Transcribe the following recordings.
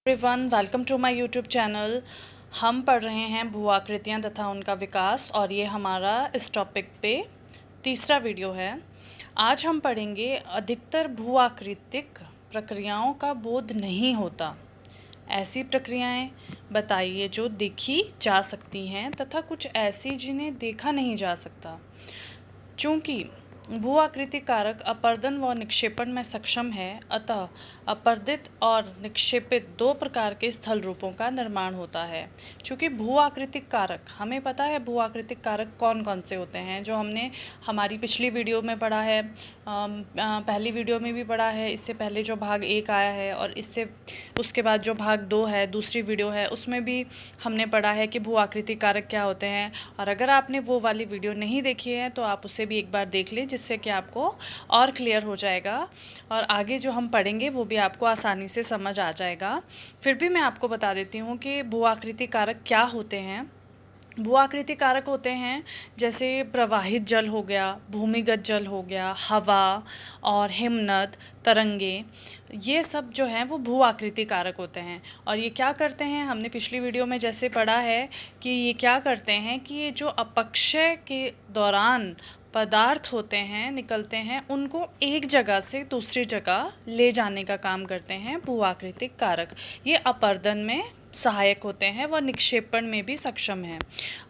Everyone, welcome to my YouTube channel. हम पढ़ रहे हैं भू आकृतियाँ तथा उनका विकास और ये हमारा इस टॉपिक पे तीसरा वीडियो है। आज हम पढ़ेंगे अधिकतर भू आकृतिक प्रक्रियाओं का बोध नहीं होता। ऐसी प्रक्रियाएं बताइए जो देखी जा सकती हैं तथा कुछ ऐसी जिन्हें देखा नहीं जा सकता। चूँकि भू आकृति कारक अपर्दन व निक्षेपण में सक्षम है, अतः अपर्दित और निक्षेपित दो प्रकार के स्थल रूपों का निर्माण होता है। चूँकि भू आकृतिक कारक, हमें पता है भू आकृतिक कारक कौन कौन से होते हैं, जो हमने हमारी पिछली वीडियो में पढ़ा है, पहली वीडियो में भी पढ़ा है। इससे पहले जो भाग 1 आया है और इससे उसके बाद जो भाग 2 है, दूसरी वीडियो है, उसमें भी हमने पढ़ा है कि भू आकृतिक कारक क्या होते हैं। और अगर आपने वो वाली वीडियो नहीं देखी है तो आप उसे भी एक बार देख लें, जिससे कि आपको और क्लियर हो जाएगा और आगे जो हम पढ़ेंगे वो भी आपको आसानी से समझ आ जाएगा। फिर भी मैं आपको बता देती हूँ कि भू आकृतिक कारक क्या होते हैं। भू आकृतिक कारक होते हैं जैसे प्रवाहित जल हो गया, भूमिगत जल हो गया, हवा और हिमनद, तरंगे, ये सब जो हैं वो भू आकृतिक कारक होते हैं। और ये क्या करते हैं, हमने पिछली वीडियो में जैसे पढ़ा है कि ये क्या करते हैं कि ये जो अपक्षय के दौरान पदार्थ होते हैं, निकलते हैं, उनको एक जगह से दूसरी जगह ले जाने का काम करते हैं भू आकृतिक कारक। ये अपर्दन में सहायक होते हैं व निक्षेपण में भी सक्षम हैं।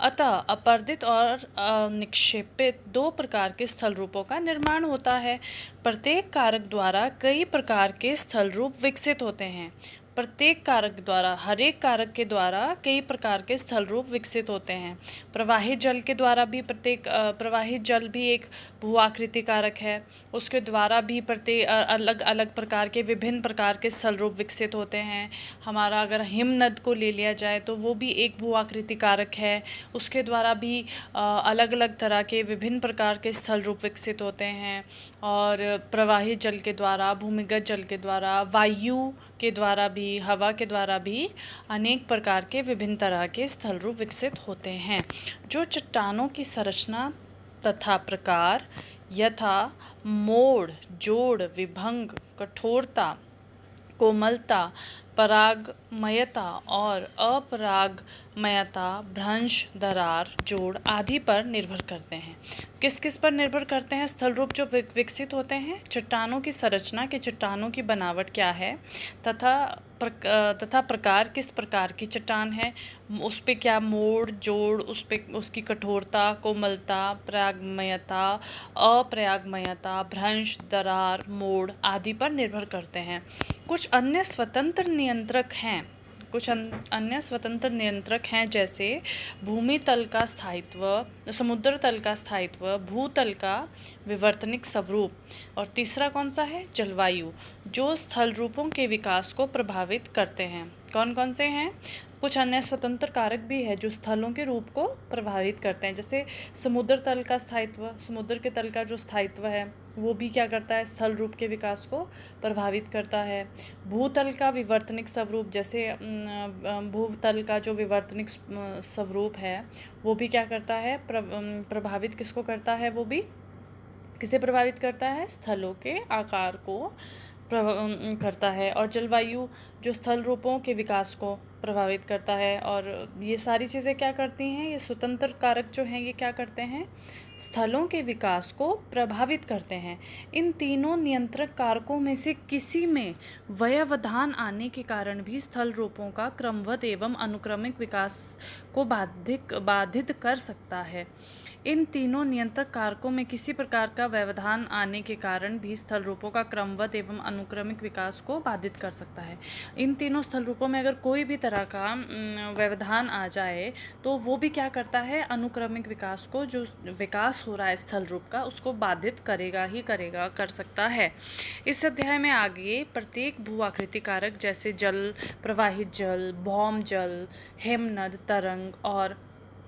अतः अपर्दित और निक्षेपित दो प्रकार के स्थल रूपों का निर्माण होता है। प्रत्येक कारक द्वारा कई प्रकार के स्थल रूप विकसित होते हैं। प्रत्येक कारक द्वारा, हर एक कारक के द्वारा कई प्रकार के स्थल रूप विकसित होते हैं। प्रवाहित जल के द्वारा भी प्रवाहित जल भी एक भू आकृति कारक है। उसके द्वारा भी अलग अलग प्रकार के विभिन्न प्रकार के स्थल रूप विकसित होते हैं। हमारा अगर हिमनद को ले लिया जाए तो वो भी एक भू आकृति कारक है। उसके द्वारा भी अलग अलग तरह के विभिन्न प्रकार के स्थल रूप विकसित होते हैं। और प्रवाहित जल के द्वारा, भूमिगत जल के द्वारा, वायु के द्वारा भी, हवा के द्वारा भी अनेक प्रकार के विभिन्न तरह के स्थल रूप विकसित होते हैं। जो चट्टानों की संरचना तथा प्रकार यथा मोड़, जोड़, विभंग, कठोरता, कोमलता, परागमयता और अपरागमयता, भ्रंश, दरार, जोड़ आदि पर निर्भर करते हैं। किस किस पर निर्भर करते हैं स्थल रूप जो विकसित होते हैं? चट्टानों की संरचना, कि चट्टानों की बनावट क्या है, तथा प्रकार, किस प्रकार की चट्टान है, उस पे क्या मोड़, जोड़, उस पे उसकी कठोरता, कोमलता, परागमयता, अप्रयागमयता, भ्रंश, दरार, मोड़ आदि पर निर्भर करते हैं। कुछ अन्य स्वतंत्र नियंत्रक हैं, जैसे भूमि तल का स्थायित्व, समुद्र तल का स्थायित्व, भूतल का विवर्तनिक स्वरूप, और तीसरा कौन सा है? जलवायु, जो स्थल रूपों के विकास को प्रभावित करते हैं। कौन कौन से हैं? कुछ अन्य स्वतंत्र कारक भी है जो स्थलों के रूप को प्रभावित करते हैं, जैसे समुद्र तल का स्थायित्व, समुद्र के तल का जो स्थायित्व है वो भी क्या करता है? स्थल रूप के विकास को प्रभावित करता है। भूतल का विवर्तनिक स्वरूप, जैसे भूतल का जो विवर्तनिक स्वरूप है वो भी क्या करता है? प्रभावित किसको करता है? वो भी किसे प्रभावित करता है? स्थलों के आकार को करता है। और जलवायु जो स्थल रूपों के विकास को प्रभावित करता है। और ये सारी चीज़ें क्या करती हैं? ये स्वतंत्र कारक जो हैं ये क्या करते हैं? स्थलों के विकास को प्रभावित करते हैं। इन तीनों नियंत्रक कारकों में से किसी में व्यवधान आने के कारण भी स्थल रूपों का क्रमबद्ध एवं अनुक्रमिक विकास को बाधित कर सकता है। इन तीनों नियंत्रक कारकों में किसी प्रकार का व्यवधान आने के कारण भी स्थल रूपों का क्रमबद्ध एवं अनुक्रमिक विकास को बाधित कर सकता है। इन तीनों स्थल रूपों में अगर कोई भी तरह का व्यवधान आ जाए तो वो भी क्या करता है? अनुक्रमिक विकास को, जो विकास हो रहा है स्थल रूप का, उसको बाधित करेगा ही करेगा, कर सकता है। इस अध्याय में आगे प्रत्येक भू आकृति कारक जैसे जल, प्रवाहित जल, भौम जल, हिमनद, तरंग और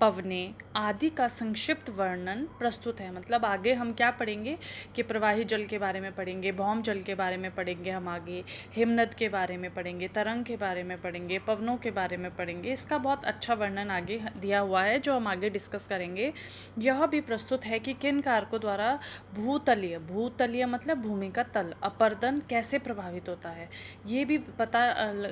पवने आदि का संक्षिप्त वर्णन प्रस्तुत है। मतलब आगे हम क्या पढ़ेंगे कि प्रवाही जल के बारे में पढ़ेंगे, भौम जल के बारे में पढ़ेंगे, हम आगे हिमनद के बारे में पढ़ेंगे, तरंग के बारे में पढ़ेंगे, पवनों के बारे में पढ़ेंगे। इसका बहुत अच्छा वर्णन आगे दिया हुआ है जो हम आगे डिस्कस करेंगे। यह भी प्रस्तुत है कि किन कारकों द्वारा भूतलीय मतलब भूमि का तल अपर्दन कैसे प्रभावित होता है। ये भी पता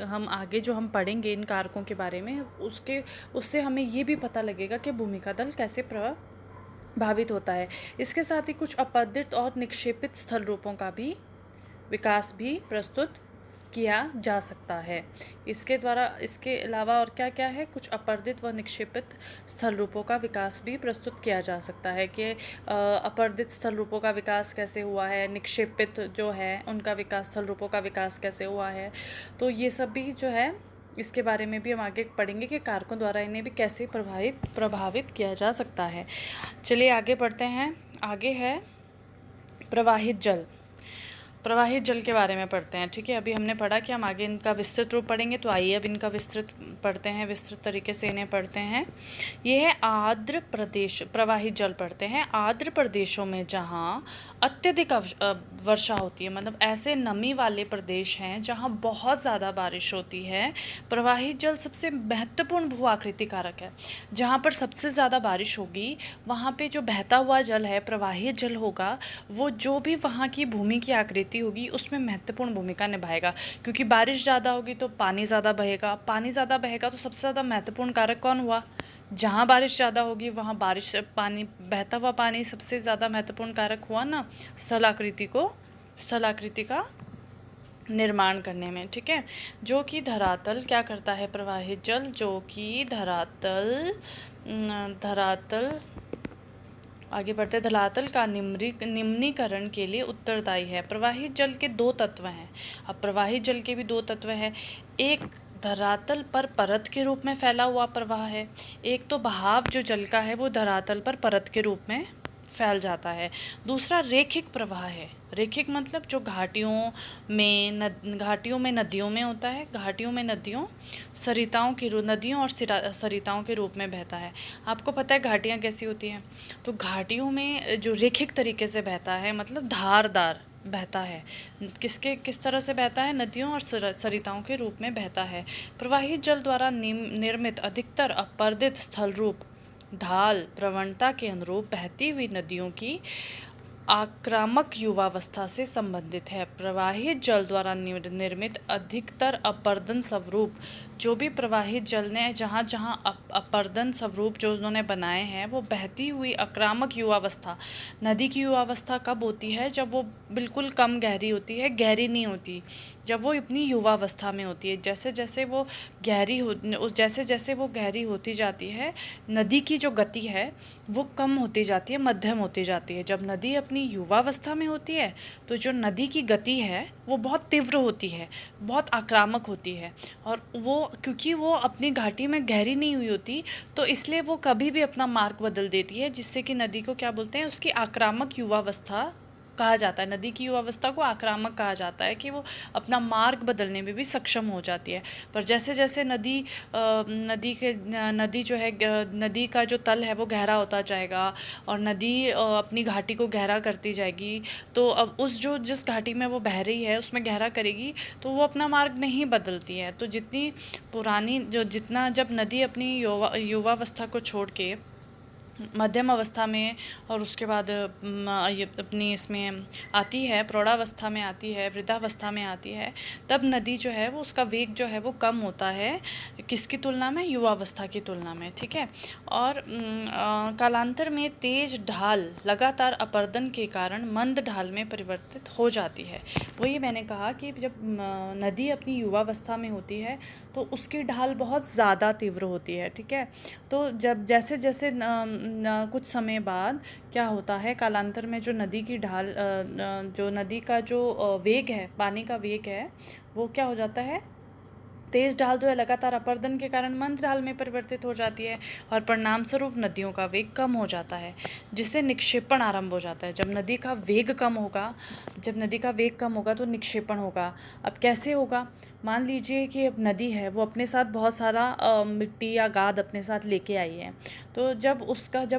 हम आगे जो हम पढ़ेंगे इन कारकों के बारे में उससे हमें ये भी पता लगेगा कि भूमि का तल कैसे प्रभावित होता है। इसके साथ ही कुछ अपरदित और निक्षेपित स्थल रूपों का भी विकास भी प्रस्तुत किया जा सकता है। इसके अलावा और क्या क्या है, कुछ अपरदित व निक्षेपित स्थल रूपों का विकास भी प्रस्तुत किया जा सकता है कि अपरदित स्थल रूपों का विकास कैसे हुआ है, निक्षेपित जो है उनका विकास, स्थल रूपों का विकास कैसे हुआ है। तो ये सब भी जो है इसके बारे में भी हम आगे पढ़ेंगे कि कारकों द्वारा इन्हें भी कैसे प्रभावित किया जा सकता है। चलिए आगे बढ़ते हैं। आगे है प्रवाहित जल। प्रवाहित जल के बारे में पढ़ते हैं। ठीक है, अभी हमने पढ़ा कि हम आगे इनका विस्तृत रूप पढ़ेंगे, तो आइए अब इनका विस्तृत पढ़ते हैं, विस्तृत तरीके से इन्हें पढ़ते हैं। ये है आर्द्र प्रदेश। प्रवाहित जल पढ़ते हैं। आर्द्र प्रदेशों में जहाँ अत्यधिक वर्षा होती है, मतलब ऐसे नमी वाले प्रदेश हैं जहाँ बहुत ज़्यादा बारिश होती है, प्रवाहित जल सबसे महत्वपूर्ण भू आकृति कारक है। जहाँ पर सबसे ज़्यादा बारिश होगी वहाँ पे जो बहता हुआ जल है, प्रवाहित जल होगा, वो जो भी वहाँ की भूमि की आकृति होगी उसमें महत्वपूर्ण भूमिका निभाएगा। क्योंकि बारिश ज़्यादा होगी तो पानी ज़्यादा बहेगा, पानी ज़्यादा बहेगा तो सबसे ज़्यादा महत्वपूर्ण कारक कौन हुआ? जहाँ बारिश ज़्यादा होगी वहाँ पानी, बहता हुआ पानी सबसे ज़्यादा महत्वपूर्ण कारक हुआ ना स्थल आकृति का निर्माण करने में। ठीक है, जो कि धरातल क्या करता है, प्रवाहित जल जो कि धरातल आगे बढ़ते, धरातल का निम्नीकरण के लिए उत्तरदायी है। प्रवाहित जल के दो तत्व हैं। अब प्रवाहित जल के भी दो तत्व हैं। एक धरातल पर परत के रूप में फैला हुआ प्रवाह है, एक तो बहाव जो जल का है वो धरातल पर परत के रूप में फैल जाता है। दूसरा रेखिक प्रवाह है। रेखिक मतलब जो घाटियों में नदियों में होता है, घाटियों में नदियों और सरिताओं के रूप में बहता है। आपको पता है घाटियाँ कैसी होती हैं, तो घाटियों में जो रेखिक तरीके से बहता है मतलब धारदार बहता है। किस तरह से बहता है? नदियों और सरिताओं के रूप में बहता है। प्रवाहित जल द्वारा निर्मित अधिकतर अपरदित स्थल रूप ढाल प्रवणता के अनुरूप बहती हुई नदियों की आक्रामक युवावस्था से संबंधित है। प्रवाहित जल द्वारा निर्मित अधिकतर अपरदन स्वरूप, जो भी प्रवाहित जल ने जहाँ अपरदन स्वरूप जो उन्होंने बनाए हैं, वो बहती हुई आक्रामक युवावस्था। नदी की युवावस्था कब होती है? जब वो बिल्कुल कम गहरी होती है, गहरी नहीं होती, जब वो अपनी युवावस्था में होती है। जैसे जैसे वो गहरी होती जाती है, नदी की जो गति है वो कम होती जाती है, मध्यम होती जाती है। जब नदी अपनी युवावस्था में होती है तो जो नदी की गति है वो बहुत तीव्र होती है, बहुत आक्रामक होती है। और वो क्योंकि वो अपनी घाटी में गहरी नहीं हुई होती, तो इसलिए वो कभी भी अपना मार्ग बदल देती है, जिससे कि नदी को क्या बोलते हैं, उसकी आक्रामक युवावस्था कहा जाता है। नदी की युवावस्था को आक्रामक कहा जाता है कि वो अपना मार्ग बदलने में भी सक्षम हो जाती है। पर जैसे जैसे नदी का जो तल है वो गहरा होता जाएगा और नदी अपनी घाटी को गहरा करती जाएगी, तो अब जिस घाटी में वो बह रही है उसमें गहरा करेगी, तो वो अपना मार्ग नहीं बदलती है। तो जब नदी अपनी युवावस्था को छोड़ के मध्यम अवस्था में और उसके बाद ये अपनी इसमें आती है, प्रौढ़ावस्था में आती है, वृद्धावस्था में आती है, तब नदी जो है वो उसका वेग जो है वो कम होता है। किसकी तुलना में? युवावस्था की तुलना में। ठीक है, और कालांतर में तेज ढाल लगातार अपरदन के कारण मंद ढाल में परिवर्तित हो जाती है। वही मैंने कहा कि जब नदी अपनी युवावस्था में होती है तो उसकी ढाल बहुत ज़्यादा तीव्र होती है। ठीक है, तो जब जैसे जैसे कुछ समय बाद क्या होता है, कालांतर में जो नदी की ढाल जो नदी का जो वेग है, पानी का वेग है, वो क्या हो जाता है, तेज ढाल जो है लगातार अपरदन के कारण मंद ढाल में परिवर्तित हो जाती है और परिणाम स्वरूप नदियों का वेग कम हो जाता है, जिससे निक्षेपण आरंभ हो जाता है। जब नदी का वेग कम होगा तो निक्षेपण होगा। अब कैसे होगा? मान लीजिए कि अब नदी है, वो अपने साथ बहुत सारा मिट्टी या गाद अपने साथ लेके आई है। तो जब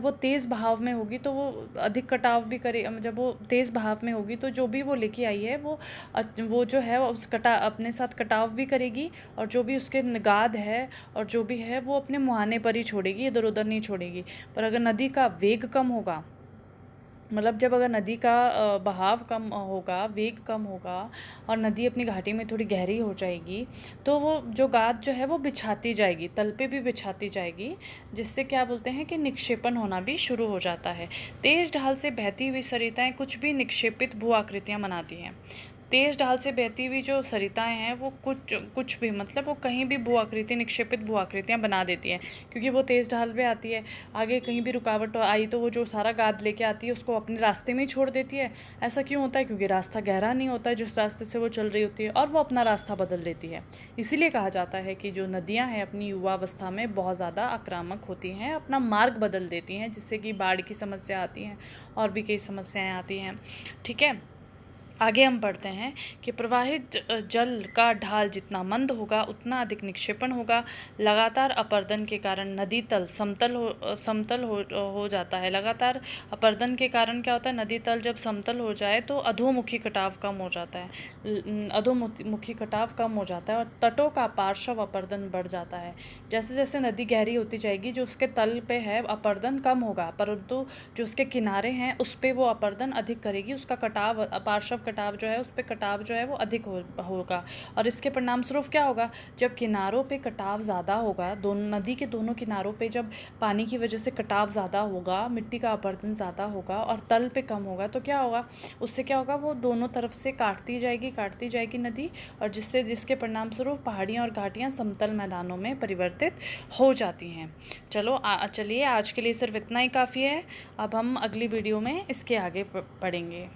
वो तेज़ बहाव में होगी तो वो अधिक कटाव भी करे। जब वो तेज़ बहाव में होगी तो जो भी वो लेके आई है वो जो है उस कटा अपने साथ कटाव भी करेगी, और जो भी उसके गाद है और जो भी है वो अपने मुहाने पर ही छोड़ेगी, इधर उधर नहीं छोड़ेगी। पर अगर नदी का वेग कम होगा, मतलब जब अगर नदी का बहाव कम होगा, वेग कम होगा, और नदी अपनी घाटी में थोड़ी गहरी हो जाएगी, तो वो जो गाद जो है वो बिछाती जाएगी, तल पे भी बिछाती जाएगी, जिससे क्या बोलते हैं कि निक्षेपण होना भी शुरू हो जाता है। तेज़ ढाल से बहती हुई सरिताएं कुछ भी निक्षेपित भू आकृतियाँ बनाती हैं। तेज़ ढाल से बहती हुई जो सरिताएं हैं वो कुछ भी, मतलब वो कहीं भी भू आकृति, निक्षेपित भू आकृतियाँ बना देती हैं, क्योंकि वो तेज़ ढाल पे आती है। आगे कहीं भी रुकावट आई तो वो जो सारा गाद लेके आती है उसको अपने रास्ते में ही छोड़ देती है। ऐसा क्यों होता है? क्योंकि रास्ता गहरा नहीं होता है जिस रास्ते से वो चल रही होती है, और वो अपना रास्ता बदल देती है। इसीलिए कहा जाता है कि जो नदियाँ हैं अपनी युवावस्था में बहुत ज़्यादा आक्रामक होती हैं, अपना मार्ग बदल देती हैं, जिससे कि बाढ़ की समस्या आती हैं और भी कई समस्याएँ आती हैं। ठीक है, आगे हम पढ़ते हैं कि प्रवाहित जल का ढाल जितना मंद होगा उतना अधिक निक्षेपण होगा। लगातार अपरदन के कारण नदी तल समतल हो जाता है। लगातार अपरदन के कारण क्या होता है? नदी तल जब समतल हो जाए तो अधोमुखी कटाव कम हो जाता है, अधोमुखी कटाव कम हो जाता है, और तटों का पार्श्व अपरदन बढ़ जाता है। जैसे जैसे नदी गहरी होती जाएगी, जो उसके तल पे है अपरदन कम होगा, परंतु जो उसके किनारे हैं उस पे वो अपरदन अधिक करेगी। उसका कटाव, पार्श्व कटाव जो है, उस पे कटाव जो है वो अधिक होगा। और इसके परिणाम स्वरूप क्या होगा? जब किनारों पे कटाव ज़्यादा होगा, दोनों नदी के दोनों किनारों पे जब पानी की वजह से कटाव ज़्यादा होगा, मिट्टी का अपरदन ज़्यादा होगा और तल पे कम होगा, तो क्या होगा? उससे क्या होगा? वो दोनों तरफ से काटती जाएगी नदी, और जिसके परिणाम स्वरूप पहाड़ियाँ और घाटियाँ समतल मैदानों में परिवर्तित हो जाती हैं। चलिए आज के लिए सिर्फ इतना ही काफ़ी है। अब हम अगली वीडियो में इसके आगे पढ़ेंगे।